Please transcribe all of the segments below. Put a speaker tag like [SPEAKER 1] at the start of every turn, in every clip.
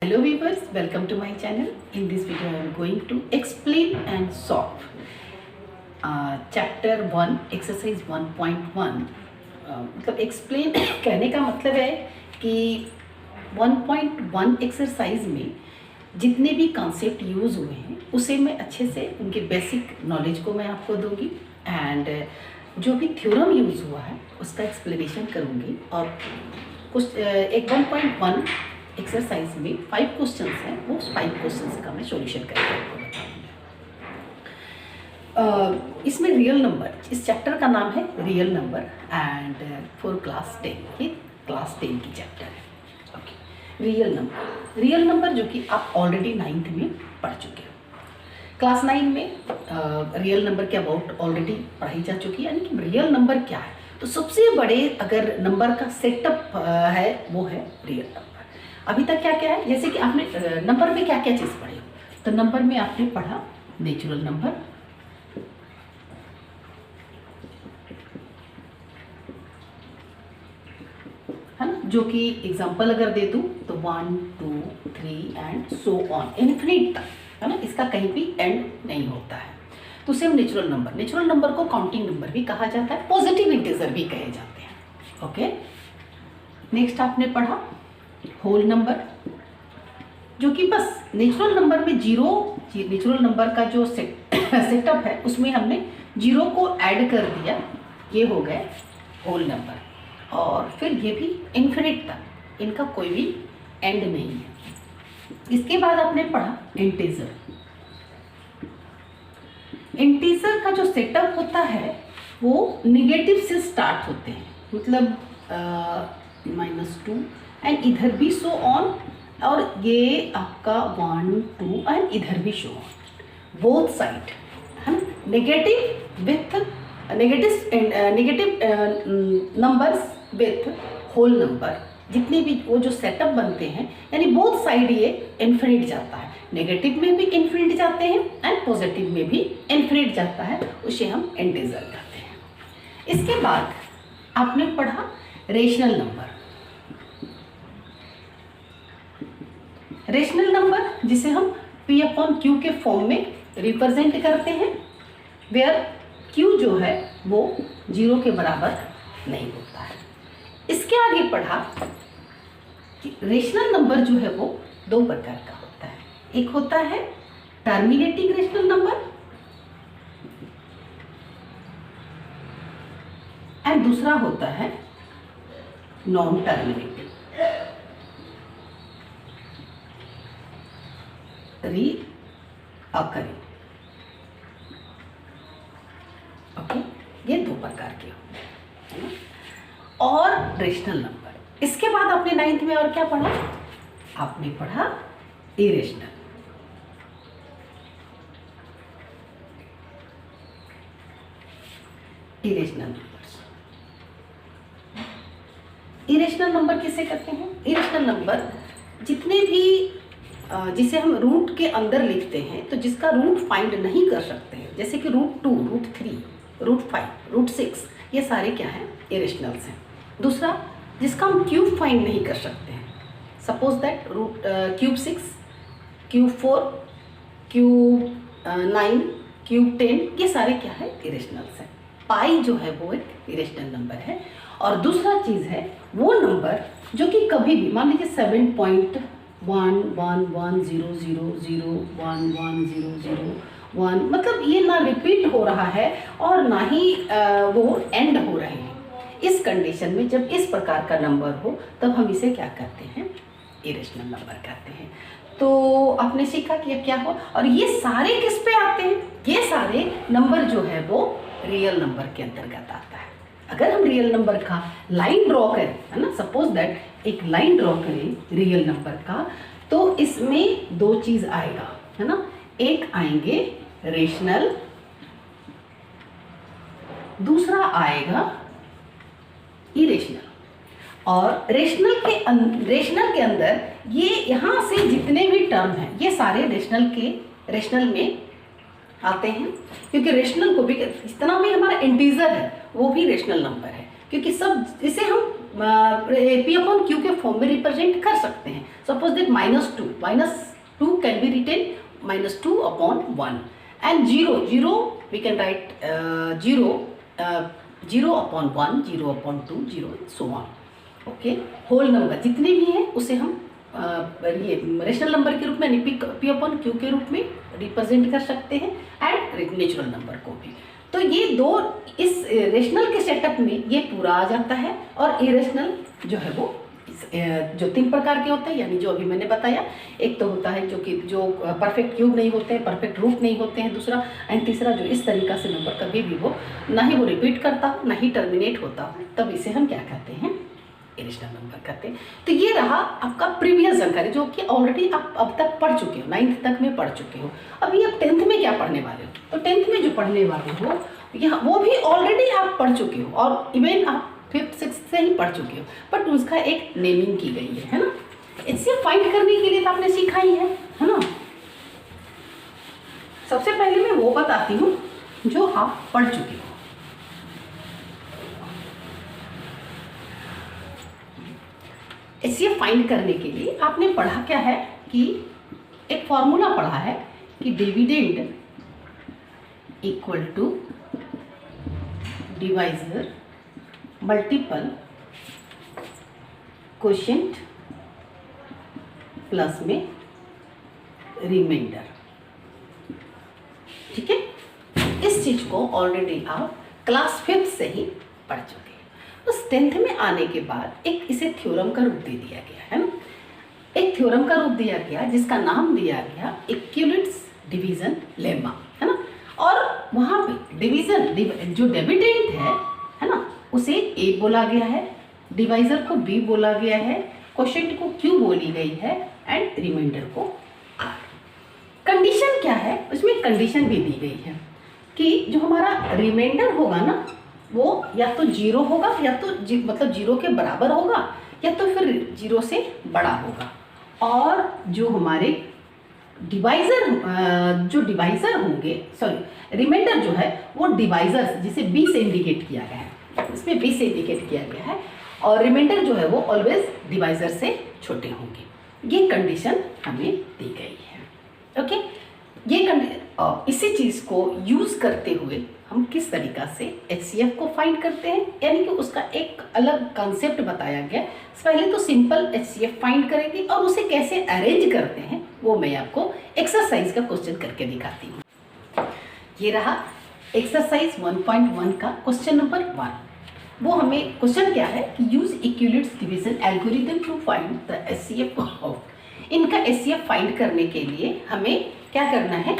[SPEAKER 1] Hello viewers, welcome to my channel. In this video I am going to explain and solve chapter 1 exercise 1.1. मतलब explain कहने का मतलब है कि 1.1 exercise में जितने भी कॉन्सेप्ट यूज़ हुए हैं उसे मैं अच्छे से उनके बेसिक नॉलेज को मैं आपको दूंगी एंड जो भी थ्योरम यूज़ हुआ है उसका एक्सप्लेनेशन करूँगी और कुछ एक 1.1 एक्सरसाइज में 5 क्वेश्चंस हैं, वो 5 क्वेश्चंस का मैं सॉल्यूशन करके आपको बताऊंगी। इसमें रियल नंबर, इस चैप्टर का नाम है real number and for class 10, ये क्लास 10 की चैप्टर है। ओके, रियल नंबर जो कि आप ऑलरेडी 9th में पढ़ चुके हो। क्लास 9 में रियल नंबर के अबाउट ऑलरेडी पढ़ाई जा चुकी है, यानी कि रियल नंबर क्या है। तो सबसे बड़े अगर नंबर का सेटअप है वो है रियल नंबर। अभी तक क्या क्या है, जैसे कि आपने नंबर में क्या क्या चीज़ पढ़ी हो, तो नंबर में आपने पढ़ा नेचुरल नंबर, है ना, जो कि एग्जांपल अगर दे दूं तो 1 2 3 एंड सो ऑन इन्फिनिट तक, है ना, इसका कहीं भी एंड नहीं होता है। तो सेम नेचुरल नंबर को काउंटिंग नंबर भी कहा जाता है, पॉजिटिव इंटीजर भी कहे जाते हैं। ओके, नेक्स्ट आपने पढ़ा होल नंबर, जो कि बस नेचुरल नंबर में नेचुरल नंबर का जो सेटअप है उसमें हमने जीरो को ऐड कर दिया, ये हो गए होल नंबर। और फिर ये भी इन्फिनिट तक, इनका कोई भी एंड नहीं है। इसके बाद आपने पढ़ा इंटीजर। इंटीजर का जो सेटअप होता है वो निगेटिव से स्टार्ट होते हैं, मतलब -2 एंड इधर भी सो ऑन, और ये आपका 1 2 एंड इधर भी शो ऑन, बोथ साइड, है ना, negative numbers with whole number, जितने भी वो जो सेटअप बनते हैं, यानी बोथ साइड ये इन्फिनिट जाता है, नेगेटिव में भी इन्फिनिट जाते हैं एंड पॉजिटिव में भी इन्फिनिट जाता है, उसे हम इंटीजर कहते हैं। इसके बाद आपने पढ़ा रेशनल नंबर। रेशनल नंबर जिसे हम P/Q के फॉर्म में रिप्रेजेंट करते हैं, वेयर Q जो है वो 0 के बराबर नहीं होता है। इसके आगे पढ़ा कि रेशनल नंबर जो है वो 2 प्रकार का होता है, एक होता है टर्मिनेटिंग रेशनल नंबर एंड दूसरा होता है नॉन टर्मिनेटिंग रीअकरिंग। ओके, ये 2 प्रकार के होते हैं और रेशनल नंबर। इसके बाद आपने 9th में और क्या पढ़ा, आपने पढ़ा इरेशनल। इरेशनल नंबर किसे कहते हैं? इरेशनल नंबर जितने भी जिसे हम रूट के अंदर लिखते हैं, तो जिसका रूट फाइंड नहीं कर सकते हैं, जैसे कि √2, √3, √5, √6, ये सारे क्या हैं, इरेशनल्स हैं। दूसरा, जिसका हम क्यूब फाइंड नहीं कर सकते हैं, suppose that √6, Q4, Q9, Q10, ये सारे क्या है, इरेशनल्स हैं। पाई जो है वो एक इरेशनल नंबर है। और दूसरा चीज़ है वो नंबर जो कि कभी भी, मान लीजिए 7.1 1 1 0 0 0 1 1 0 0 1, मतलब ये ना रिपीट हो रहा है और ना ही वो एंड हो रहे हैं। इस कंडीशन में जब इस प्रकार का नंबर हो तब हम इसे क्या कहते हैं, इरेशनल नंबर कहते हैं। तो आपने सीखा कि क्या हो, और ये सारे किस पे आते हैं, ये सारे नंबर जो है वो रियल नंबर के अंतर्गत आता है। अगर हम रियल नंबर का लाइन ड्रॉ करें, है ना, सपोज दैट एक लाइन ड्रॉ करें रियल नंबर का, तो इसमें 2 चीज़ आएगा, है ना, एक आएंगे रेशनल, दूसरा आएगा इरेशनल। और रेशनल के अंदर ये यहाँ से जितने भी टर्म हैं ये सारे रेशनल में आते हैं, क्योंकि रेशनल को भी, जितना भी हमारा इंटीजर है वो भी रेशनल नंबर है, क्योंकि सब इसे हम पी अपॉन क्यू के फॉर्म में रिप्रेजेंट कर सकते हैं. Suppose that -2 can be written -2 upon 1 and 0 we can write 0 upon 1, 0 upon 2, 0 so on. Okay, whole number जितने भी हैं उसे हम ये रेशनल नंबर के रूप में यानी पी अपॉन क्यू के रूप में रिप्रेजेंट कर सकते हैं एंड नेचुरल नंबर को भी. तो ये दो इस रेशनल के सेटअप में ये पूरा आ जाता है. और इरेशनल जो है वो जो 3 प्रकार के होते हैं, यानी जो अभी मैंने बताया, एक तो होता है जो परफेक्ट क्यूब नहीं होते हैं, परफेक्ट रूट नहीं होते हैं, दूसरा एंड तीसरा जो इस तरीका से नंबर कभी भी वो ना ही वो रिपीट करता हो ना ही टर्मिनेट होता हो, तब इसे हम क्या कहते हैं, इरेशनल नंबर कहते हैं. तो ये रहा आपका प्रीवियस जानकारी जो कि ऑलरेडी आप अब तक पढ़ चुके हो, 9th तक में पढ़ चुके हो. अभी आप 10th में क्या पढ़ने वाले हो, तो 10th में जो पढ़ने वाले हो यहाँ वो भी ऑलरेडी आप पढ़ चुके हो और इवन आप 5th 6th से ही पढ़ चुके हो, बट उसका एक नेमिंग की गई है ना. इससे फाइंड करने के लिए तो आपने सीखा ही है ना. सबसे पहले मैं वो बताती हूँ जो आप पढ़ चुके हो. इससे फाइंड करने के लिए आपने पढ़ा क्या है कि एक फॉर्मूला पढ़ा है कि dividend equal to divisor multiple quotient plus में रिमाइंडर. ठीक है, इस चीज को ऑलरेडी आप क्लास 5th से ही पढ़ चुके हैं. उस 10th में आने के बाद एक इसे थ्योरम का रूप दे दिया गया है ना. एक थ्योरम का रूप दिया गया जिसका नाम दिया गया इक्विवेलेंस डिवीजन लेमा, है ना. और वहाँ पे डिवीजन जो डिविडेंड है ना, उसे ए बोला गया है, डिवाइजर को बी बोला गया है, क्वोशिएंट को क्यू बोली गई है एंड रिमाइंडर को आर. कंडीशन क्या है, उसमें कंडीशन भी दी गई है कि जो हमारा रिमाइंडर होगा ना वो या तो 0 होगा या तो मतलब 0 के बराबर होगा या तो फिर 0 से बड़ा होगा. और जो हमारे डिवाइजर होंगे, सॉरी रिमाइंडर जो है वो डिवाइजर जिसे बी से इंडिकेट किया गया है, इसमें बी से इंडिकेट किया गया है, और रिमाइंडर जो है वो ऑलवेज डिवाइजर से छोटे होंगे. ये कंडीशन हमें दी गई है. ओके, ये इसी चीज़ को यूज़ करते हुए हम किस तरीका से HCF को फाइंड करते हैं, यानी कि उसका एक अलग कॉन्सेप्ट बताया गया. पहले तो सिंपल HCF फाइंड करेंगे और उसे कैसे अरेंज करते हैं वो मैं आपको एक्सरसाइज का क्वेश्चन करके दिखाती हूँ. ये रहा एक्सरसाइज 1.1 का क्वेश्चन नंबर 1. वो हमें क्वेश्चन क्या है कि use equivalence division algorithm to find the HCF of. इनका HCF फाइंड करने के लिए हमें क्या करना है,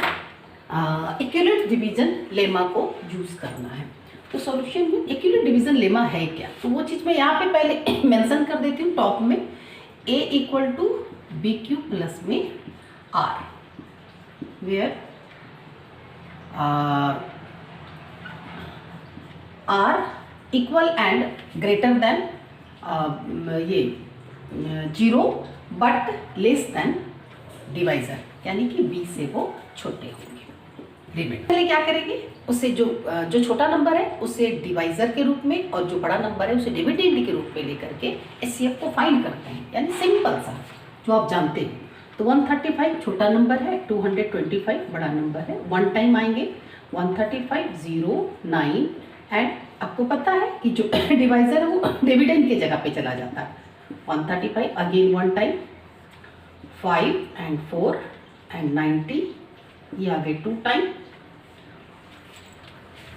[SPEAKER 1] इक्विवेलेंट डिवीजन लेमा को यूज करना है. तो सॉल्यूशन में इक्विवेलेंट डिवीजन लेमा है क्या, तो वो चीज़ मैं यहाँ पे पहले मेंशन कर देती हूँ टॉप में. A equal to b q plus में r, where r equal and greater than ये 0 बट लेस देन डिवाइजर, यानी कि b से वो छोटे होंगे. रिमाइंडर पहले क्या करेंगे, उससे जो छोटा नंबर है उसे डिवाइजर के रूप में और जो बड़ा नंबर है उसे डिविडेंड के रूप में लेकर के HCF को फाइंड करते हैं. यानी सिंपल सा जो आप जानते हैं. तो 135 छोटा नंबर है, 225 बड़ा नंबर है. 1 टाइम आएंगे 135 0 9 एंड आपको पता है कि जो डिवाइजर है वो डिविडेंड के जगह पे चला जाता है. 135 अगेन 1 टाइम 5 एंड 4 एंड 90, ये आ गए 2 टाइम.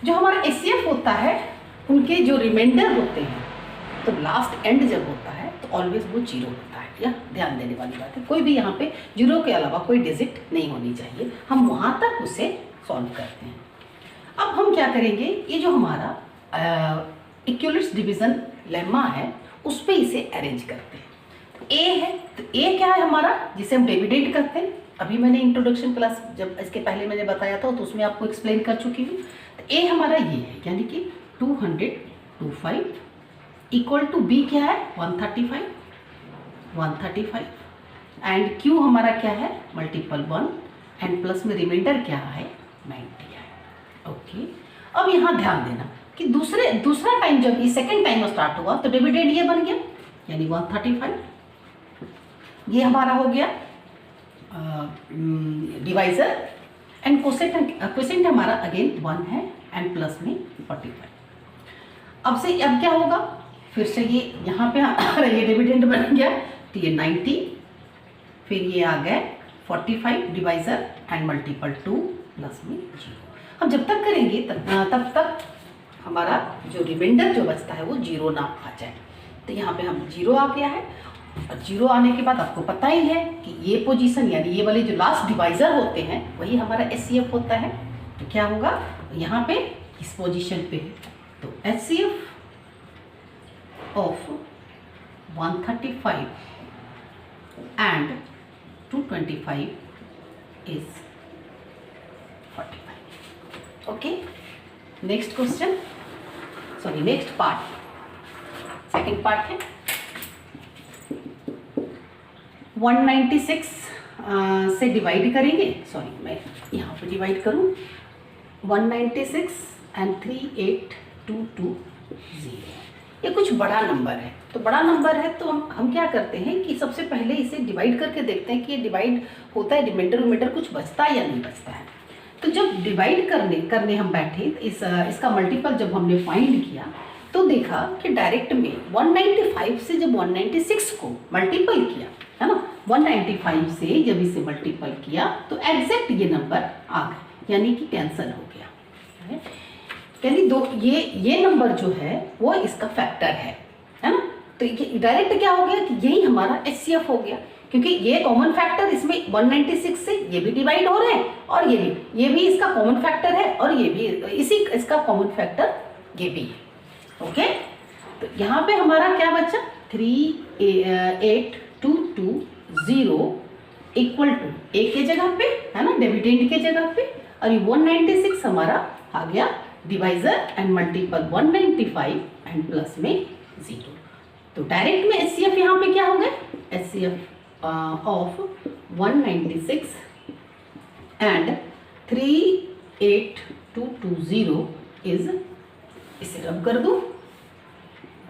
[SPEAKER 1] जो हमारा HCF होता है उनके जो रिमाइंडर होते हैं तो लास्ट एंड जब होता है तो ऑलवेज वो 0 होता है. यह ध्यान देने वाली बात है. कोई भी यहाँ पे 0 के अलावा कोई डिजिट नहीं होनी चाहिए. हम वहाँ तक उसे सॉल्व करते हैं. अब हम क्या करेंगे, ये जो हमारा इक्विवेलेंस डिवीजन लेमा है उस पर इसे अरेंज करते हैं. A है तो A क्या है हमारा, जिसे हम डिविडेंड करते हैं. अभी मैंने इंट्रोडक्शन क्लास जब इसके पहले मैंने बताया था तो उसमें आपको एक्सप्लेन कर चुकी हूँ. तो A हमारा ये है, यानी कि 225 इक्वल टू B क्या है 135 एंड Q हमारा क्या है मल्टीपल 1 एंड प्लस में रिमाइंडर क्या है 90 है. ओके, अब यहाँ ध्यान देना कि दूसरा टाइम जब ये सेकेंड टाइम स्टार्ट हुआ तो डिविडेंड ये बन गया, यानी 135। ये हमारा हो गया डिवाइजर, एंड क्वोशेंट हमारा अगेन 1 है, एंड प्लस में 45। अब क्या होगा, फिर से ये यहाँ पे ये डिविडेंड बन गया, तो ये 90, फिर ये आ गए 45 डिवाइजर एंड मल्टीपल 2 प्लस में 0। हम जब तक करेंगे तब तक हमारा जो रिमाइंडर जो बचता है वो 0 ना आ जाए। तो यहाँ पे हम 0 आ गया है, और 0 आने के बाद आपको पता ही है कि ये पोजीशन यानी ये वाले जो लास्ट डिवाइजर होते हैं वही हमारा HCF होता है। तो क्या होगा यहाँ पे इस पोजीशन पे, तो HCF of 135 and 225 is 45। Okay, next question, sorry next part, second part है 196 से डिवाइड करेंगे, सॉरी मैं यहाँ पे डिवाइड करूँ 196 एंड 38220। ये कुछ बड़ा नंबर है, तो बड़ा नंबर है तो हम क्या करते हैं कि सबसे पहले इसे डिवाइड करके देखते हैं कि ये डिवाइड होता है, रिमाइंडर कुछ बचता है या नहीं बचता है। तो जब डिवाइड करने हम बैठे, इसका मल्टीपल जब हमने फाइंड किया तो देखा कि डायरेक्ट में 195 से जब 196 को मल्टीपल किया है ना, 195 से जब इसे मल्टीपल किया तो एग्जैक्ट ये नंबर आ गए, यानी कि कैंसिल हो गया है। यानी ये नंबर जो है वो इसका फैक्टर है ना। तो ये डायरेक्ट क्या हो गया कि यही हमारा HCF हो गया, क्योंकि ये कॉमन फैक्टर इसमें 196 से ये भी डिवाइड हो रहे हैं, और ये भी इसका कॉमन फैक्टर है, और ये भी इसका कॉमन फैक्टर ये भी है। ओके, तो यहाँ पे हमारा क्या बचा 38220 इक्वल टू ए के जगह पे है ना, डिविडेंड के जगह पे, और ये 196 हमारा आ गया divisor and multiple 195 and plus में 0। तो डायरेक्ट में HCF यहाँ पे क्या हो गया, HCF ऑफ 196 एंड 38220 इज, इसे रब कर दो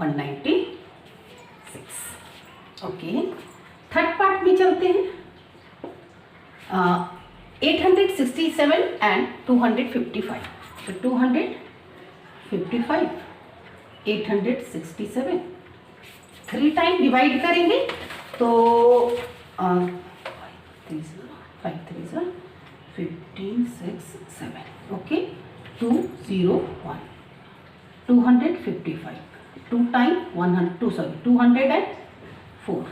[SPEAKER 1] 196। ओके, थर्ड पार्ट में चलते हैं 867 एंड 255। तो 255 867 3 टाइम डिवाइड करेंगे तो 5 3 15 6 7 ओके 201 255 2 टाइम 100 204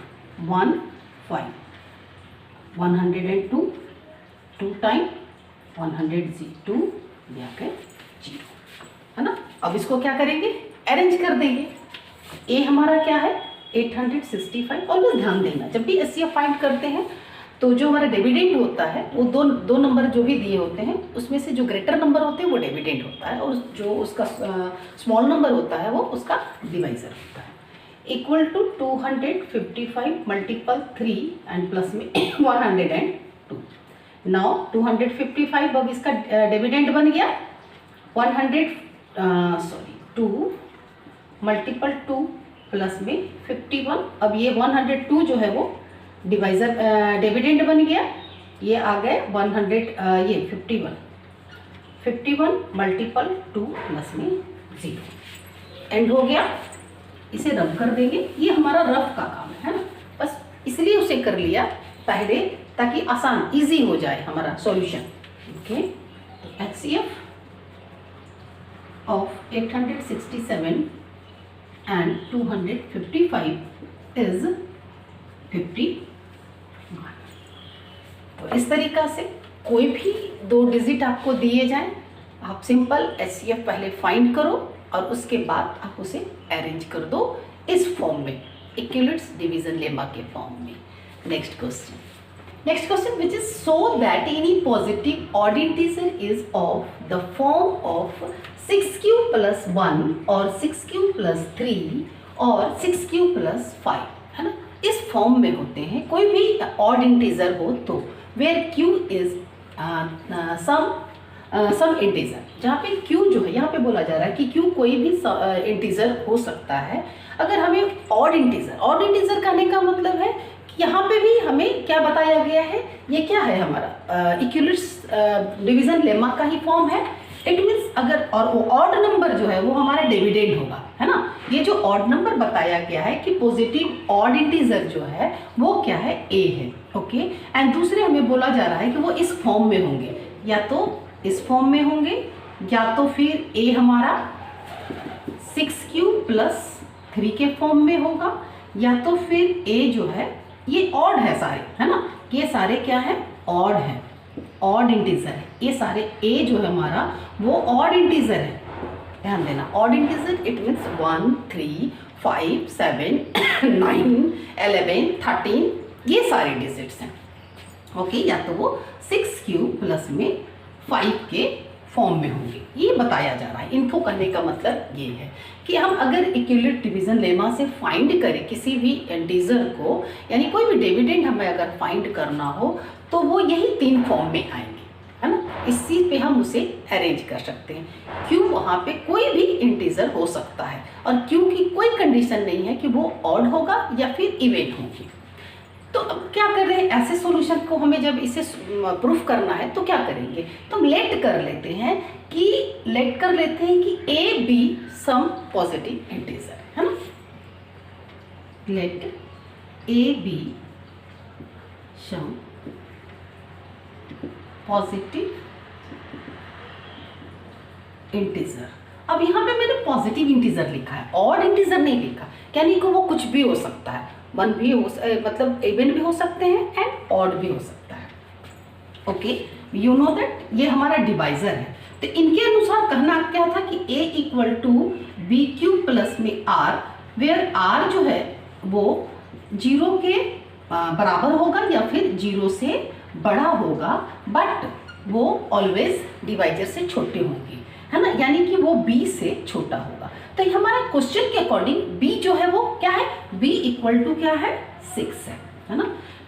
[SPEAKER 1] 1 5 102 2 टाइम 102 या फिर 0 है ना। अब इसको क्या करेंगे, अरेंज कर देंगे। ए हमारा क्या है 865। ऑलवेज ध्यान देना जब भी HCF फाइंड करते हैं तो जो हमारा डिविडेंड होता है वो दो नंबर जो भी दिए होते हैं उसमें से जो ग्रेटर नंबर होते हैं वो डिविडेंड होता है, और जो उसका स्मॉल नंबर होता है वो उसका डिवाइजर होता है। Equal to 255 multiple 3 and plus में 102। नाउ 255 अब इसका डिविडेंड बन गया 2 मल्टीपल 2 प्लस में 51। अब ये 102 जो है वो डिवाइजर डिविडेंड बन गया, ये आ गए 51 मल्टीपल 2 प्लस में 0 एंड हो गया। इसे रब कर देंगे, ये हमारा रफ का काम है ना, बस इसलिए उसे कर लिया पहले ताकि आसान इजी हो जाए हमारा solution. Okay, HCF of 867 and 255 is 51। तो इस तरीका से कोई भी 2 डिजिट आपको दिए जाए, आप सिंपल HCF पहले फाइंड करो और उसके बाद आप उसे अरेंज कर दो इस फॉर्म में, इक्विवेलेंस डिवीजन लेमा के फॉर्म में। Next question which is so that any positive odd integer is of the form of 6q plus 1 or 6q plus 3 और 6q plus 5 है ना, इस फॉर्म में होते हैं। कोई भी ऑड इंटीजर हो तो where q is some some integer, जहाँ पे क्यू जो है यहाँ पे बोला जा रहा है कि क्यू कोई भी इंटीजर हो सकता है। अगर हमें ऑड इंटीजर करने का मतलब है कि यहाँ पे भी हमें क्या बताया गया है, ये क्या है हमारा इक्विलिब्रियस डिवीजन लेमा का ही फॉर्म है। इट मीन्स अगर और वो ऑड नंबर जो है वो हमारा डिविडेंड होगा, है ना। ये जो ऑड नंबर बताया गया है कि पॉजिटिव ऑड इंटीजर जो है वो क्या है, ए है। ओके, एंड दूसरे हमें बोला जा रहा है कि वो इस फॉर्म में होंगे, या तो इस फॉर्म में होंगे या तो फिर ए हमारा 6q + 3 के फॉर्म में होगा, या तो फिर ए जो है ये ऑड है सारे, है ना, ये सारे क्या है, ऑड है, ऑड इंटीजर है। ये सारे ए जो है हमारा वो ऑड इंटीजर है, ध्यान देना। ऑड इंटीजर इट मीन्स 1 3 5 7 9 11 13 ये सारे डिजिट्स हैं। ओके, या तो वो 6q + में 5 के फॉर्म में होंगे, ये बताया जा रहा है। इनको करने का मतलब ये है कि हम अगर इक्विलिब्रियस डिवीजन लेमा से फाइंड करें किसी भी इंटीजर को, यानी कोई भी डिविडेंड हमें अगर फाइंड करना हो तो वो यही 3 फॉर्म में आएंगे, है ना। इसी पे हम उसे अरेंज कर सकते हैं। क्यों, वहाँ पे कोई भी इंटीजर हो सकता है और क्यों की कोई कंडीशन नहीं है कि वो ऑड होगा या फिर इवन होगी। तो अब क्या कर रहे हैं, ऐसे सॉल्यूशन को हमें जब इसे प्रूफ करना है तो क्या करेंगे, तो हम लेट कर लेते हैं कि a be some positive integer, है ना। Let a be some positive integer. अब यहाँ पे मैंने पॉजिटिव इंटीजर लिखा है, ऑड इंटीजर नहीं लिखा, यानी कि वो कुछ भी हो सकता है, वन भी हो मतलब इवन भी हो सकते हैं एंड ऑड भी हो सकता है। ओके, यू नो दैट ये हमारा डिवाइजर है। तो इनके अनुसार कहना क्या था कि a = bq + में r, वेयर r जो है वो 0 के बराबर होगा या फिर 0 से बड़ा होगा, बट वो ऑलवेज डिवाइजर से छोटे होंगे, है ना, यानी कि वो b से छोटा होगा। तो ये हमारा क्वेश्चन के अकॉर्डिंग b जो है वो क्या है, b = क्या है, 6 है ना।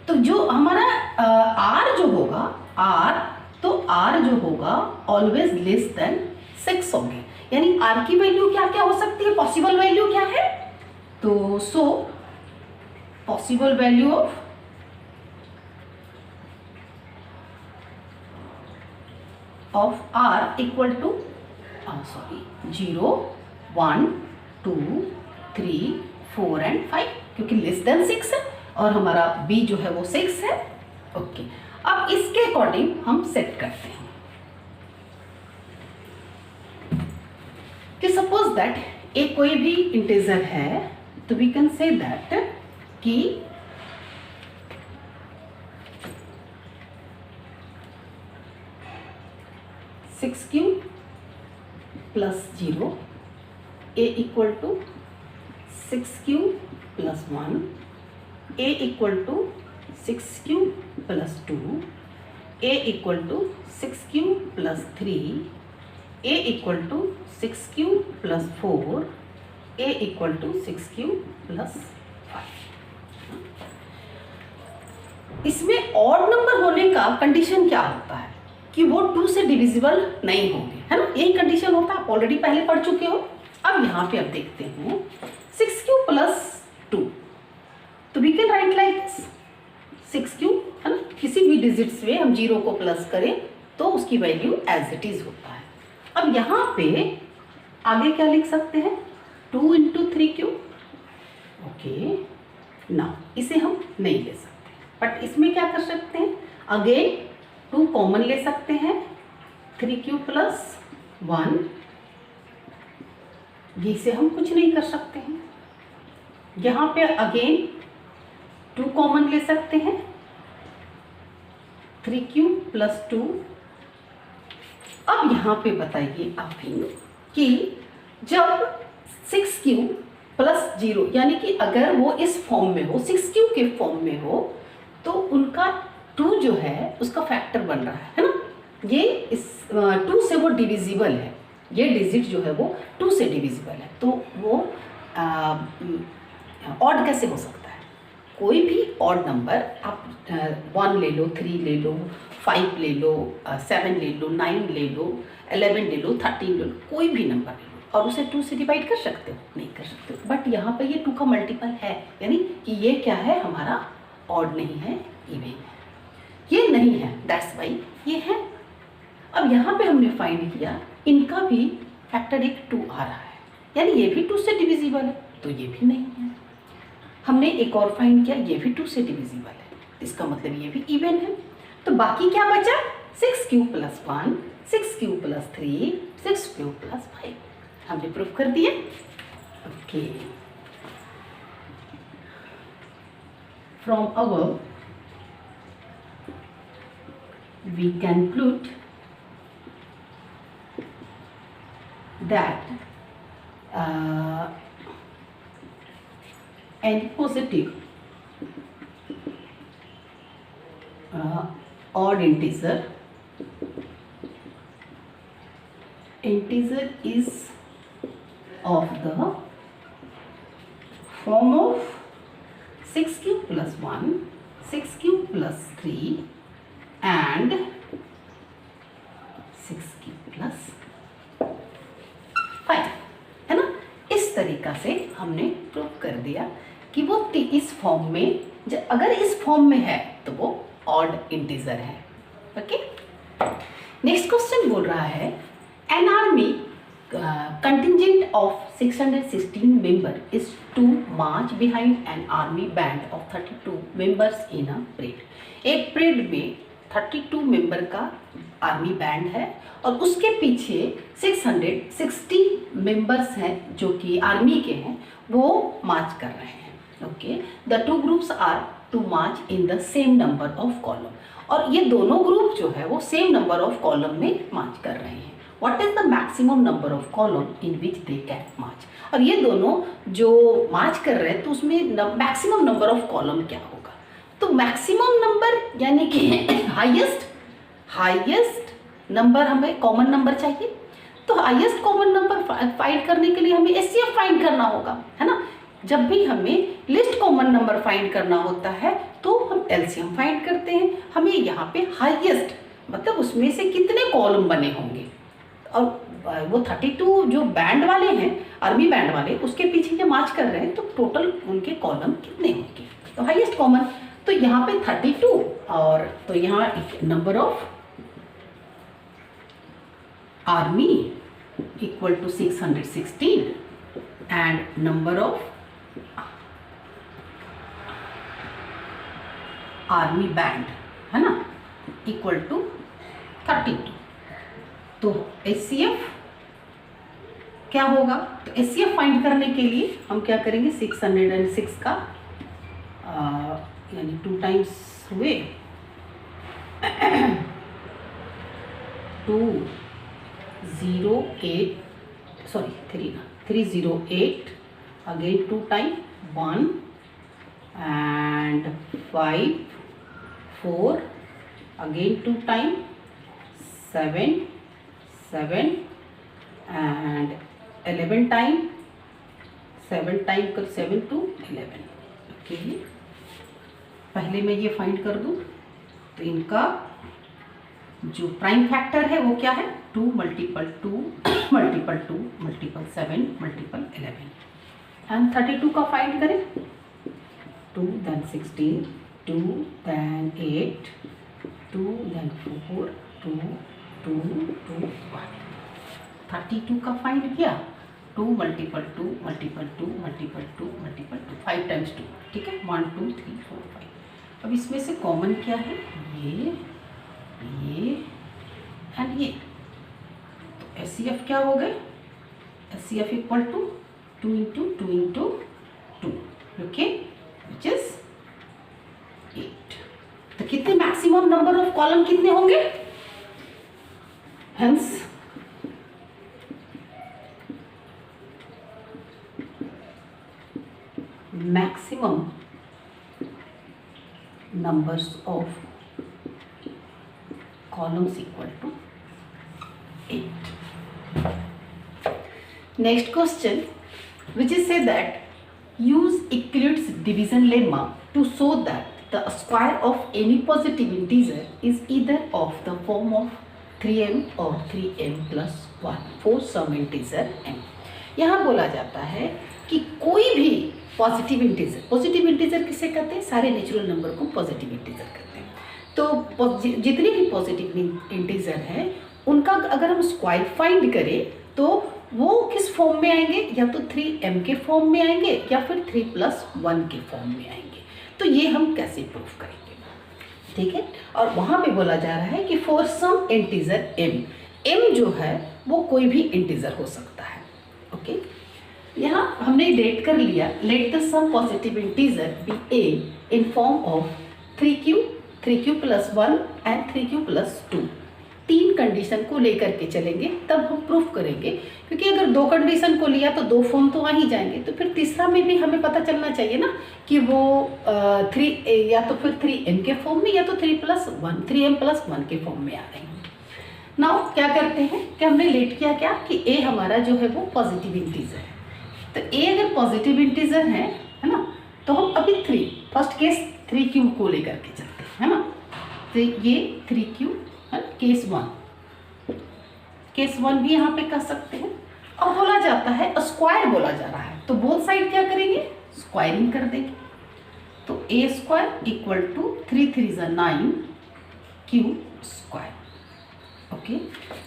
[SPEAKER 1] तो जो हमारा r जो होगा, r जो होगा ऑलवेज लेस देन 6 होंगे, यानी r की वैल्यू क्या क्या हो सकती है, पॉसिबल वैल्यू क्या है, तो so possible value of r = 0 1 2 3 4 and 5, क्योंकि लेस देन 6 है और हमारा b जो है वो 6 है। ओके, अब इसके अकॉर्डिंग हम सेट करते हैं कि सपोज दैट ए कोई भी इंटीजर है, तो वी कैन से दैट कि (6q + 0) a = 6q + 1, a = 6q + 2, a = 6q + 3, a = 6q + 4, a = 6q + 5। इसमें ऑड नंबर होने का कंडीशन क्या होता है कि वो 2 से डिविजिबल नहीं होंगे, है ना, यही कंडीशन होता है, आप ऑलरेडी पहले पढ़ चुके हो। अब यहाँ पे आप देखते हैं 6q + 2, तो we can write like this 6q, है ना, किसी भी डिजिट्स में हम 0 को प्लस करें तो उसकी वैल्यू एज इट इज होता है। अब यहाँ पे आगे क्या लिख सकते हैं, 2 × 3q। ओके, ना इसे हम नहीं ले सकते, बट इसमें क्या कर सकते हैं, अगेन 2 कॉमन ले सकते हैं, 3q + 1, ये से हम कुछ नहीं कर सकते हैं। यहाँ पे अगेन 2 कॉमन ले सकते हैं, 3q + 2। अब यहाँ पे बताइए आप कि जब 6q + 0, यानी कि अगर वो इस फॉर्म में हो, 6q के फॉर्म में हो, तो उनका 2 जो है उसका फैक्टर बन रहा है ना, ये इस 2 से वो डिविजिबल है, ये डिजिट जो है वो 2 से डिविजिबल है, तो वो ऑड कैसे हो सकता है, कोई भी ऑड नंबर आप 1 ले लो, 3 ले लो, 5 ले लो, 7 ले लो, 9 ले लो, 11 ले लो, 13 ले लो, कोई भी नंबर ले लो और उसे 2 से डिवाइड कर सकते हो? नहीं कर सकते हो। बट यहाँ पे ये 2 का मल्टीपल है, यानी कि ये क्या है, हमारा ऑड नहीं है, इवन है। ये नहीं है, दैट्स वाई ये है। अब यहाँ पे हमने फाइंड किया इनका भी फैक्टर एक 2 आ रहा है, यानी ये भी 2 से डिविजिबल है, तो ये भी नहीं है। हमने एक और फाइंड किया, ये भी 2 से डिविजिबल है, इसका मतलब ये भी इवन है। तो बाकी क्या बचा? 6 cube plus 1, 6 cube plus 3, 6 cube plus 5। हमने प्रूफ कर दिया। Okay, from above we conclude that any positive odd integer is of the form of 6 cube plus 1, 6 cube plus 3 and 6 cube plus 5, है ना। इस तरीका से हमने प्रूव कर दिया कि वो इस फॉर्म में, अगर इस फॉर्म में है तो वो ऑड इंटीजर है। ओके, नेक्स्ट क्वेश्चन बोल रहा है an army contingent of 616 member is to march behind an army band of 32 members in a parade। एक परेड में 32 मेंबर का आर्मी बैंड है और उसके पीछे 660 मेंबर्स हैं जो कि आर्मी के हैं, वो मार्च कर रहे हैं। Okay, the 2 groups are to march in the same number of column, और ये दोनों ग्रुप जो है वो सेम नंबर ऑफ कॉलम में मार्च कर रहे हैं। What is the maximum number of column in which they can march, और ये दोनों जो मार्च कर रहे हैं तो उसमें मैक्सिमम नंबर ऑफ कॉलम क्या होगा? तो मैक्सिमम नंबर यानी कि हाईएस्ट नंबर, हमें कॉमन नंबर चाहिए, तो हाईएस्ट कॉमन नंबर फाइंड करने के लिए हमें एचसीएफ फाइंड करना होगा, है ना। जब भी हमें लिस्ट कॉमन नंबर फाइंड करना होता है तो हम एलसीएम फाइंड करते हैं। हमें यहाँ पे हाईएस्ट मतलब उसमें से कितने कॉलम बने होंगे, और वो 32 जो बैंड वाले हैं, आर्मी बैंड वाले, उसके पीछे जो मार्च कर रहे हैं, तो टोटल उनके कॉलम कितने होंगे? तो हाईएस्ट कॉमन, तो यहाँ पे 32, और तो यहाँ number of army equal to 616 and number of army band, है ना, इक्वल टू 32। तो एचसीएफ क्या होगा? तो एचसीएफ फाइंड करने के लिए हम क्या करेंगे? 606 का यानी 2 टाइम्स हुए 308 again 2 time 1 and 5 4 again 2 time 7 and 11 time 7 time कर 7 to 11। ओके, पहले मैं ये फाइंड कर दूँ तो इनका जो प्राइम फैक्टर है वो क्या है? 2 multiple 2 multiple 2 multiple 7 multiple 11 and 32 का फाइंड करें। 2 then 16 2 then 8 2 then 4 2 2 2 1 32 का फाइंड किया। 2 multiple 2 multiple 2 multiple 2 multiple 2 5 times 2, ठीक है, 1 2 3 4 5। अब इसमें से कॉमन क्या है? ये एंड ये। तो एचसीएफ क्या हो गए? HCF equal to 2 into 2 into 2, okay, which is 8। तो कितने मैक्सिमम नंबर ऑफ कॉलम कितने होंगे? Hence maximum numbers of columns equal to 8. Next question, which is say that use Euclid's division lemma to show that the square of any positive integer is either of the form of 3m or 3m plus 1 for some integer m। यहाँ बोला जाता है कि कोई भी positive integer किसे कहते हैं? सारे नेचुरल नंबर को पॉजिटिव इंटीजर कहते हैं। तो जितने भी पॉजिटिव इंटीजर हैं उनका अगर हम स्क्वायर फाइंड करें तो वो किस फॉर्म में आएंगे? या तो 3m के फॉर्म में आएंगे या फिर 3 + 1 के फॉर्म में आएंगे। तो ये हम कैसे प्रूफ करेंगे? ठीक है, और वहाँ पे बोला जा रहा है कि फॉर सम इंटीजर m जो है वो कोई भी इंटीजर हो सकता है। ओके, यहाँ हमने डेट कर लिया, let the some positive integer be a in form of 3q + 1 and 3q + 2। तीन कंडीशन को लेकर के चलेंगे तब हम प्रूफ करेंगे, क्योंकि अगर दो कंडीशन को लिया तो दो फॉर्म तो आ ही जाएंगे, तो फिर तीसरा में भी हमें पता चलना चाहिए ना कि वो 3 या तो फिर 3m के फॉर्म में या तो 3m + 1 के फॉर्म में आ रहे हैं। नाउ क्या करते हैं कि हमने लेट किया क्या कि a हमारा जो है वो पॉजिटिव इंटीजर है। तो a अगर पॉजिटिव इंटीजर है ना, तो हम अभी फर्स्ट केस 3q को लेकर के चलते हैं, है ना। तो ये 3q केस 1 भी यहाँ पे कर सकते हैं। अब बोला जाता है स्क्वायर बोला जा रहा है, तो बोथ साइड क्या करेंगे? स्क्वायरिंग कर देंगे। तो a² = 3 × 3 = 9 q²। Okay,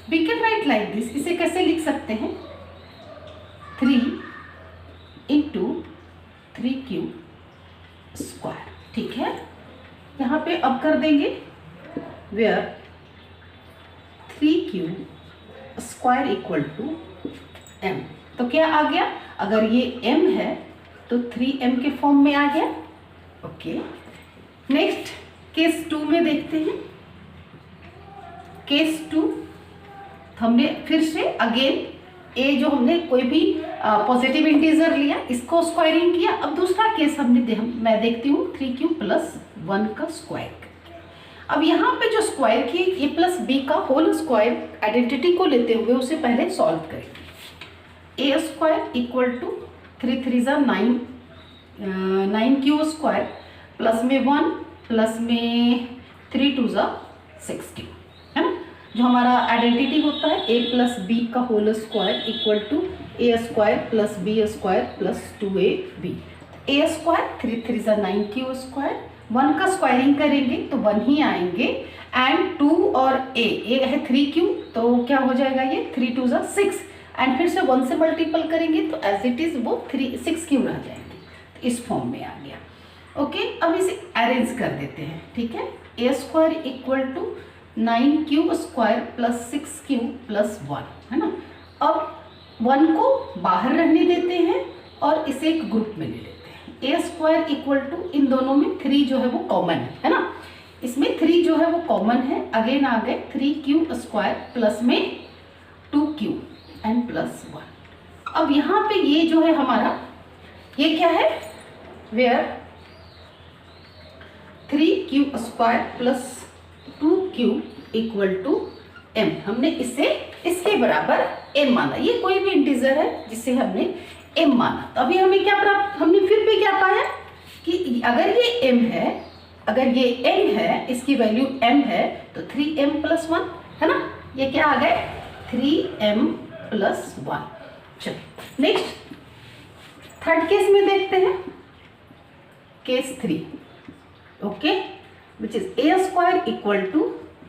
[SPEAKER 1] we can write like this. इसे कैसे लिख सकते हैं? 3 × 3q²। ठीक है, यहाँ पे अब कर देंगे वेयर 3q² = m। तो क्या आ गया? अगर ये m है तो 3m के फॉर्म में आ गया। ओके, नेक्स्ट केस 2 में देखते हैं। केस 2 हमने फिर से अगेन a जो हमने कोई भी पॉजिटिव इंटीजर लिया, इसको स्क्वायरिंग किया। अब दूसरा केस मैं देखती हूँ 3q + 1 का स्क्वायर। अब यहाँ पे जो स्क्वायर की a + b का होल स्क्वायर आइडेंटिटी को लेते हुए उसे पहले सॉल्व करेंगे। a² = 3 × 3 = 9q², प्लस में 1 प्लस में 3 × 2 = 6q, है ना। जो हमारा आइडेंटिटी होता है a + b का whole square = a² + b² + 2ab। a² 3 × 3 = 9q², 1 का स्क्वायरिंग करेंगे तो 1 ही आएंगे, एंड 2 और a है 3q, तो क्या हो जाएगा? ये 3 × 2 = 6, एंड फिर से 1 से मल्टीपल करेंगे तो एज इट इज वो 6q रह जाएंगे। तो इस फॉर्म में आ गया। ओके, अब इसे अरेंज कर देते हैं। ठीक है, a² = 9q² + 6q + 1, है ना। अब 1 को बाहर रहने देते हैं और इसे एक ग्रुप में ले लेते हैं। a² = इन दोनों में 3 जो है वो कॉमन है ना, इसमें 3 जो है वो कॉमन है। अगेन आ गए 3q² प्लस में 2q एंड प्लस 1। अब यहाँ पे ये जो है हमारा ये क्या है? Where 3q² + 2q = m। हमने इसे इसके बराबर m माना। ये कोई भी इंटीजर है जिसे हमने m माना। तो अभी हमें क्या प्राप्त, हमने फिर भी क्या पाया कि अगर ये m है, अगर ये m है, इसकी वैल्यू m है, तो 3m + 1, है ना। ये क्या आ गए? 3m + 1। चलो नेक्स्ट थर्ड केस में देखते हैं, case 3। Okay, which is a² =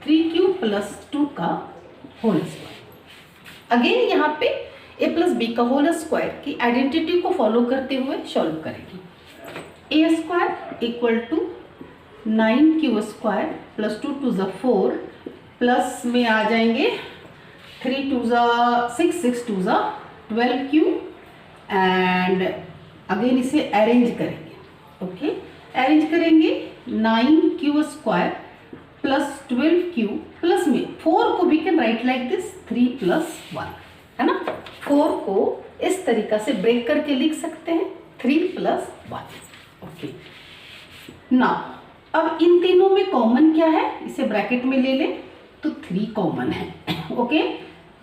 [SPEAKER 1] 3q + 2 का होल स्क्वायर। अगेन यहाँ पे a + b का होल स्क्वायर की आइडेंटिटी को फॉलो करते हुए सॉल्व करेंगे। a² = 9q² + 2 × 2 = 4, प्लस में आ जाएंगे 3 × 2 = 6, 6 × 2 = 12q, एंड अगेन इसे अरेंज करेंगे। ओके, अरेंज करेंगे 9q² + 12q, प्लस में 4 को we can write like this 3 + 1, है ना। 4 को इस तरीका से ब्रेक करके लिख सकते हैं 3 + 1। ओके, नाउ अब इन तीनों में कॉमन क्या है? इसे ब्रैकेट में ले लें तो 3 कॉमन है। ओके,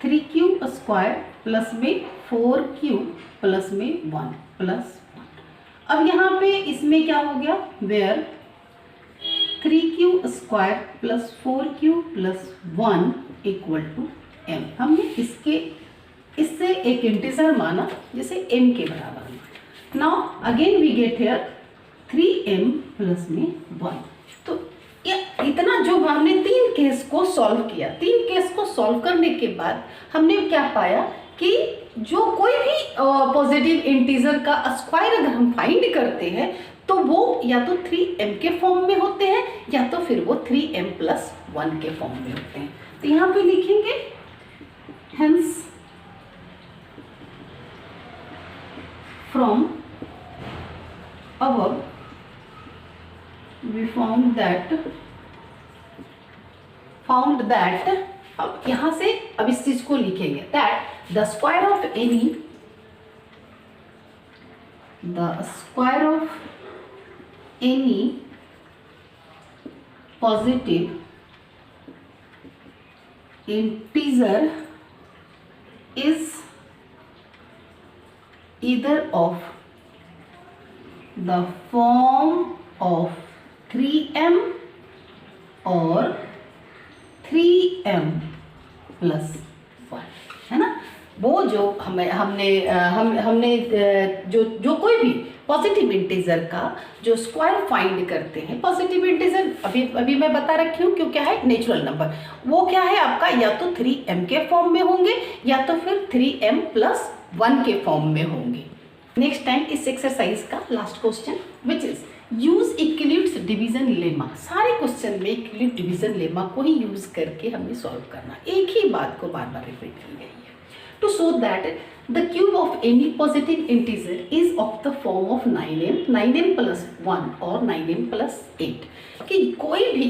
[SPEAKER 1] 3q² प्लस में 4q प्लस में 1 + 1। अब यहाँ पे इसमें क्या हो गया, where 3q square plus 4q plus 1 equal to m। हमने इससे एक इंटीजर माना जिसे m के बराबर माना। Now again we get here 3m plus में 1। तो इतना जो हमने तीन केस को सॉल्व किया, तीन केस को सॉल्व करने के बाद हमने क्या पाया कि जो कोई भी पॉजिटिव इंटीजर का स्क्वायर अगर हम फाइंड करते हैं तो वो या तो 3m के फॉर्म में होते हैं या तो फिर वो 3m प्लस 1 के फॉर्म में होते हैं। तो यहाँ पे लिखेंगे hence from above we found that अब यहाँ से अब इस चीज को लिखेंगे that the square of any positive integer is either of the form of 3m और 3m प्लस 1, है ना। वो जो हमने जो कोई भी पॉजिटिव इंटीजर का जो स्क्वायर फाइंड करते हैं, पॉजिटिव इंटीजर अभी मैं बता रखी हूँ क्यों क्या है, नेचुरल नंबर, वो क्या है आपका या तो 3m के फॉर्म में होंगे या तो फिर 3m प्लस 1 के फॉर्म में होंगे। नेक्स्ट टाइम इस एक्सरसाइज का last question which is use equilibrium division lemma. सारे क्वेश्चन में इक्विलिब्रियम डिवीजन लेमा को ही यूज करके हमें सॉल्व करना, एक ही बात को बार बार रिपीट की गई है। To show that the cube of any positive integer is of the form of 9m plus 1 और 9m प्लस 8 कि कोई भी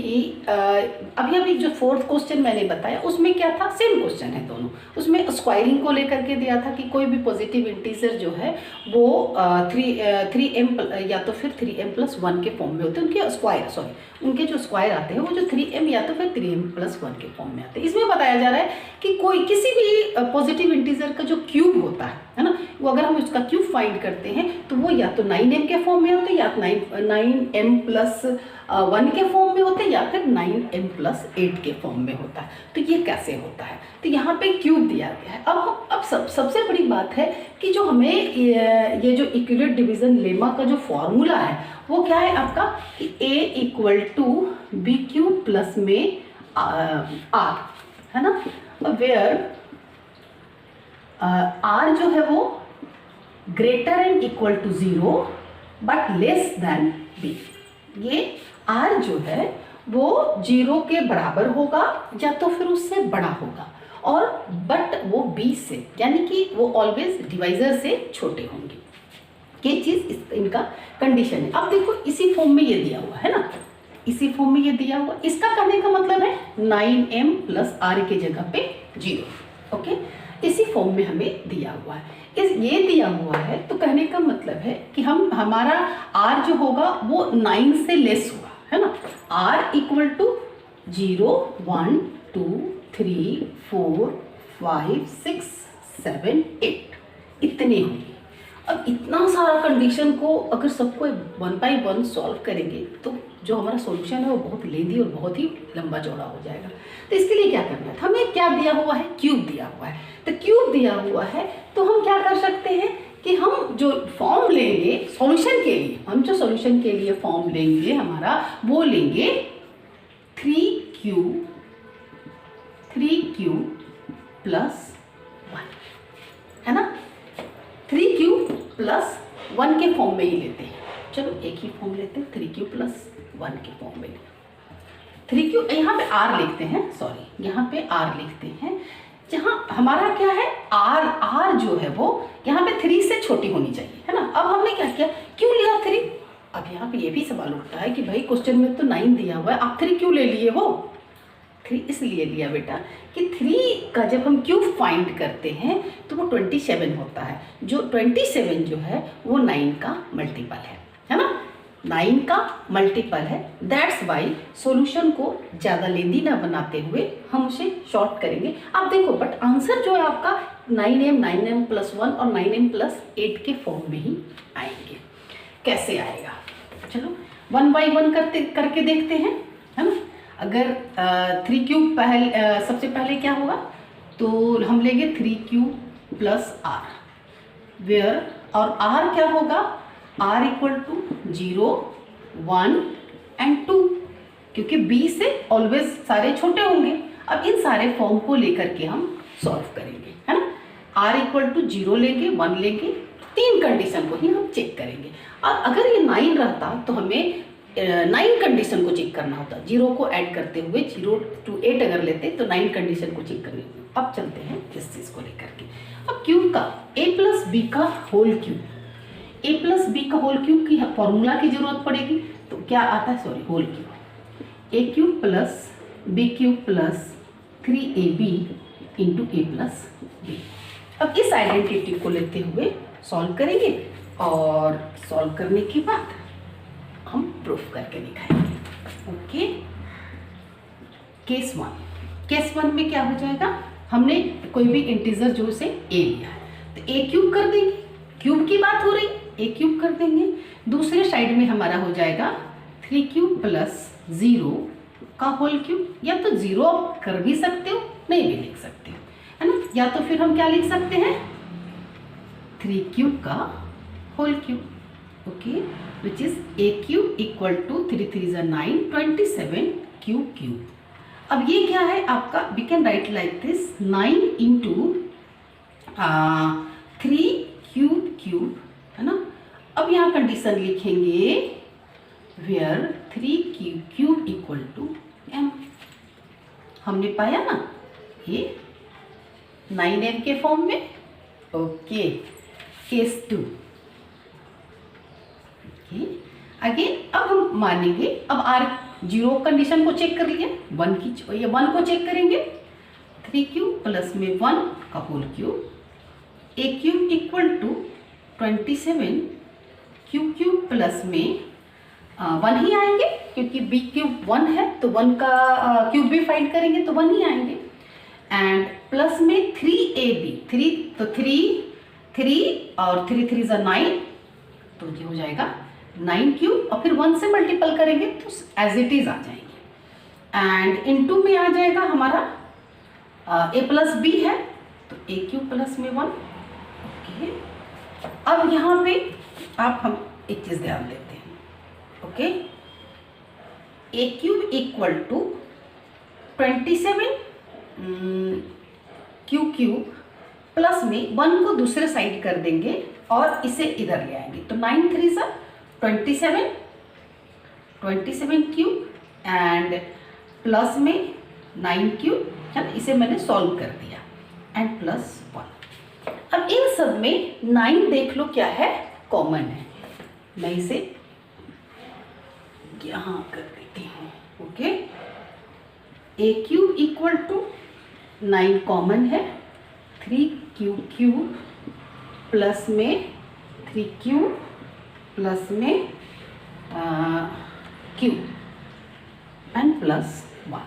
[SPEAKER 1] अभी जो फोर्थ क्वेश्चन मैंने बताया उसमें क्या था, सेम क्वेश्चन है दोनों, उसमें स्क्वायरिंग को लेकर के दिया था कि कोई भी पॉजिटिव इंटीजर जो है वो 3m या तो फिर 3m प्लस 1 के फॉर्म में होते हैं, उनके स्क्वायर उनके जो स्क्वायर आते हैं वो जो 3m या तो फिर 3m प्लस 1 के फॉर्म में आते हैं। इसमें बताया जा रहा है कि कोई किसी भी पॉजिटिव इंटीजर का जो क्यूब होता है ना, वो अगर हम उसका क्यूब फाइंड करते हैं तो वो या तो 9m के फॉर्म में होते हैं या 9m प्लस 1 के फॉर्म में होते हैं या फिर 9m प्लस 8 के फॉर्म में होता है। तो ये कैसे होता है, तो यहाँ पे क्यूब दिया गया है। अब सबसे बड़ी बात है कि जो हमें ये जो इक्विलिब्रियम डिवीजन लेमा का जो फॉर्मूला है वो क्या है आपका कि a equal to b cube plus में r, है ना, वेयर r जो है वो greater and equal to 0 but less than b। ये r जो है वो 0 के बराबर होगा या तो फिर उससे बड़ा होगा और बट वो b से, यानी कि वो ऑलवेज डिवाइजर से छोटे होंगे। ये चीज इनका कंडीशन है। अब देखो इसी फॉर्म में ये दिया हुआ है ना, इसी फॉर्म में ये दिया हुआ, इसका करने का मतलब है 9m प्लस r के जगह पे 0। ओके, इसी फॉर्म में हमें दिया हुआ है। ये दिया हुआ है तो कहने का मतलब है कि हमारा r जो होगा वो 9 से लेस होगा, है ना। r इक्वल टू 0 1 2 3 4 5 6 7 8 इतने होंगे। अब इतना सारा कंडीशन को अगर सबको 1 बाय 1 सॉल्व करेंगे तो जो हमारा सॉल्यूशन है वो बहुत लेंदी और बहुत ही लंबा चौड़ा हो जाएगा। तो इसके लिए क्या करना है, हमें क्या दिया हुआ है, क्यूब दिया हुआ है। तो क्यूब दिया हुआ है तो हम क्या कर सकते हैं कि हम जो फॉर्म लेंगे सॉल्यूशन के लिए, हम जो सॉल्यूशन के लिए फॉर्म लेंगे हमारा वो लेंगे 3q प्लस 1, है ना। 3q प्लस 1 के फॉर्म में ही लेते हैं, चलो एक ही फॉर्म लेते हैं, 3q प्लस 1 के फॉर्म में। 3q यहाँ पे r लिखते हैं, सॉरी यहाँ पे r लिखते हैं, जहाँ हमारा क्या है r जो है वो यहाँ पे 3 से छोटी होनी चाहिए, है ना। अब हमने क्या किया, क्यों लिया 3। अब यहाँ पे ये भी सवाल उठता है कि भाई क्वेश्चन में तो 9 दिया हुआ है, आप 3 क्यों ले लिए हो। 3 इसलिए लिया बेटा कि 3 का जब हम क्यूब फाइंड करते हैं तो वो 27 होता है, जो 27 जो है वो 9 का मल्टीपल है ना, 9 का मल्टीपल है। दैट्स वाई सॉल्यूशन को ज़्यादा लेंदी ना बनाते हुए हम उसे शॉर्ट करेंगे। आप देखो बट आंसर जो है आपका 9m प्लस 1 और 9m प्लस 8 के फॉर्म में ही आएंगे। कैसे आएगा। चलो 1 बाई 1 करके देखते हैं, है ना। अगर 3 क्यूब सबसे पहले क्या होगा, तो हम लेंगे 3 क्यूब प्लस आर, वेयर और आर क्या होगा, आर इक्वल टू 0, 1 एंड 2, क्योंकि बी से ऑलवेज सारे छोटे होंगे। अब इन सारे फॉर्म को लेकर के हम सॉल्व करेंगे, है ना। आर इक्वल टू 0 लेंगे, 1 लेंगे, 3 कंडीशन को ही हम चेक करेंगे। और अगर ये 9 रहता तो हमें 9 कंडीशन को चेक करना होता, 0 को ऐड करते हुए 0 to 8 अगर लेते तो 9 कंडीशन को चेक करनी होती। अब चलते हैं इस चीज़ को लेकर के। अब क्यूब का a प्लस बी का whole cube, a plus b का होल क्यूब की फॉर्मूला की जरूरत पड़ेगी, तो क्या आता है, sorry whole cube, a cube plus b cube plus 3ab into a plus b. अब इस आइडेंटिटी को लेते हुए सॉल्व करेंगे और सॉल्व करने के बाद हम प्रूफ करके दिखाएंगे। ओके, केस 1 में क्या हो जाएगा, हमने कोई भी इंटीजर जो से a लिया है तो a क्यूब कर देंगे, क्यूब की बात हो रही, a क्यूब कर देंगे। दूसरे साइड में हमारा हो जाएगा 3 क्यूब प्लस 0 का होल क्यूब, या तो 0 आप कर भी सकते हो, नहीं भी लिख सकते हो, है ना। या तो फिर हम क्या लिख सकते हैं, 3 क्यूब का whole cube, okay, which is a cube equal to 3 3 = 9, 27 cube. अब ये क्या है आपका, we can write like this 9 into 3 cube, है ना। अब यहाँ कंडीशन लिखेंगे where 3 cube equal to m। हमने पाया ना ये 9m के फॉर्म में। ओके, केस 2, अगेन अब हम मानेंगे, अब आर 0 कंडीशन को चेक कर लिया, 1 को चेक करेंगे, 3 क्यूब प्लस में 1 का whole cube, a cube equal to 27 cube plus में 1 ही आएंगे, क्योंकि b क्यूब 1 है तो 1 का क्यूब भी फाइंड करेंगे तो 1 ही आएंगे, एंड प्लस में 3ab, 3 तो 3 और 3 3 = 9, तो ये हो जाएगा 9 क्यूब, और फिर 1 से मल्टीपल करेंगे तो एज इट इज आ जाएंगे, एंड इनटू में आ जाएगा हमारा a प्लस बी है तो a क्यूब प्लस में 1। ओके, अब यहाँ पे आप हम एक चीज़ ध्यान देते हैं, okay, a cube equal to 27 cube plus में 1 को दूसरे साइड कर देंगे और इसे इधर ले आएंगे, तो 9 3 = 27 क्यूब एंड प्लस में 9 क्यूब, है ना, इसे मैंने सॉल्व कर दिया, एंड प्लस 1। अब इन सब में 9 देख लो क्या है, कॉमन है, मैं इसे यहाँ कर देती हूँ। Okay, a cube equal to 9 common है, 3 क्यूब प्लस में 3 क्यूब प्लस में क्यूब एंड प्लस 1।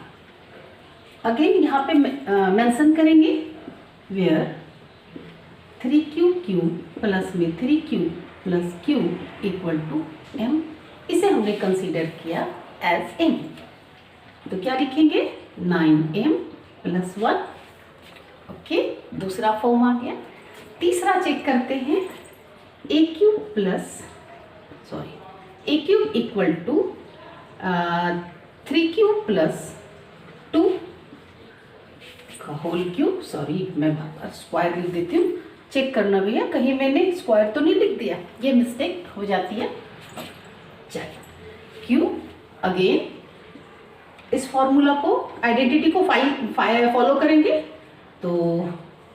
[SPEAKER 1] अगेन यहाँ पे मेंशन करेंगे वेयर 3 क्यूब प्लस में 3 cube plus cube equal to m। इसे हमने कंसीडर किया एज m, तो क्या लिखेंगे 9m प्लस 1। ओके, दूसरा फॉर्म आ गया। तीसरा चेक करते हैं, a cube equal to 3 cube plus 2 का होल क्यूब, सॉरी मैं स्क्वायर लिख देती हूँ, चेक करना भैया कहीं मैंने स्क्वायर तो नहीं लिख दिया, ये मिस्टेक हो जाती है। चलिए, क्यूब, अगेन इस फॉर्मूला को, आइडेंटिटी को फॉलो करेंगे, तो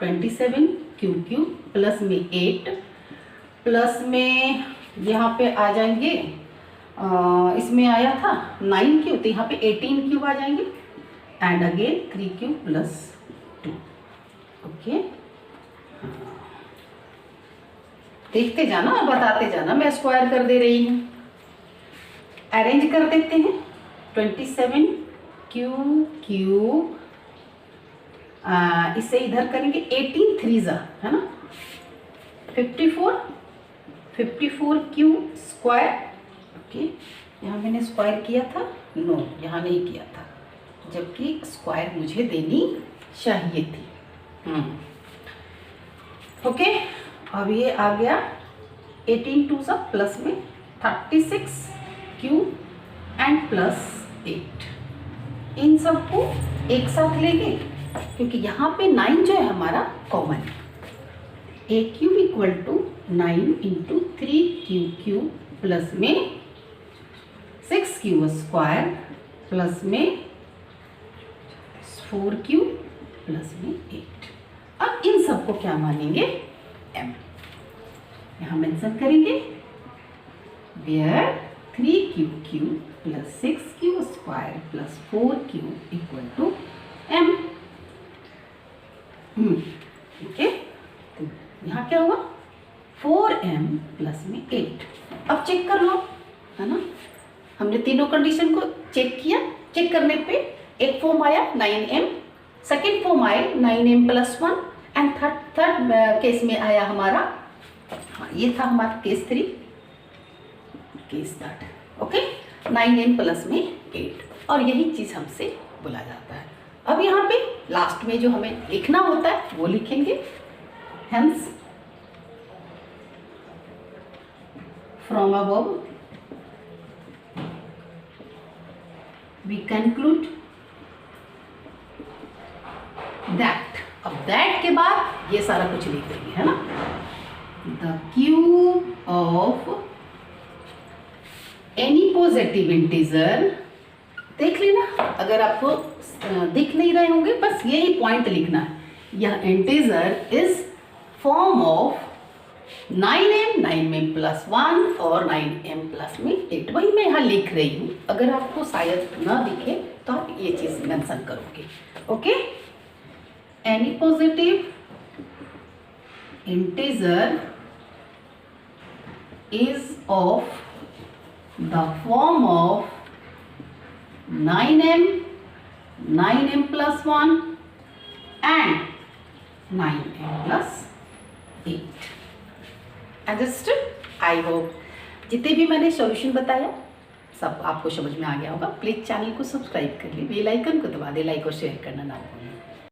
[SPEAKER 1] 27 क्यूब प्लस में 8 प्लस में यहाँ पे आ जाएंगे, इसमें आया था 9 क्यूब, तो यहाँ पे 18 क्यूब आ जाएंगे, and again 3 cube plus 2। Okay, देखते जाना, बताते जाना, मैं स्क्वायर कर दे रही हूँ। अरेंज कर देते हैं, 27 क्यूब इसे इधर करेंगे, 18 3 है ना 54 54 स्क्वायर। ओके, यहाँ मैंने स्क्वायर किया था, नो यहाँ नहीं किया था, जबकि स्क्वायर मुझे देनी चाहिए थी। ओके, अब ये आ गया 18 टू सा प्लस में 36 क्यू एंड प्लस 8। इन सबको एक साथ लेंगे क्योंकि यहाँ पे 9 जो है हमारा कॉमन है। A q equal to 9 into 3 q plus में 6 क्यू स्क्वायर प्लस में 4 क्यू प्लस में 8। अब इन सबको क्या मानेंगे, m। यहाँ मेंशन करेंगे where 3 q plus 6 q square plus 4 q equal to m। ठीक है, तो यहाँ क्या हुआ 4m प्लस में 8। अब चेक कर लो, है ना, हमने तीनों कंडीशन को चेक किया। चेक करने पे एक फॉर्म आया 9m, सेकेंड फॉर्म आए 9m plus 1 and third case में आया हमारा, हाँ ये था हमारा case 3, case third. Okay, 9m plus में 8, और यही चीज़ हमसे बोला जाता है। अब यहाँ पे लास्ट में जो हमें लिखना होता है वो लिखेंगे। Hence from above we conclude that. अब दैट के बाद ये सारा कुछ लिख देंगे, है ना। The cube of any positive integer, देख लेना अगर आपको दिख नहीं रहे होंगे, बस यही पॉइंट लिखना है। यह integer is form of 9m plus 1 और 9m प्लस में 8। वही मैं यहाँ लिख रही हूँ, अगर आपको शायद ना दिखे तो आप ये चीज़ मेंशन करोगे। Okay, any positive integer is of the form of 9m plus 1 and 9m plus 8। Understood? I hope जितने भी मैंने सॉल्यूशन बताया सब आपको समझ में आ गया होगा। प्लीज़ चैनल को सब्सक्राइब कर लीजिए, बेल आइकन को दबा दे, लाइक और शेयर करना ना भूलें।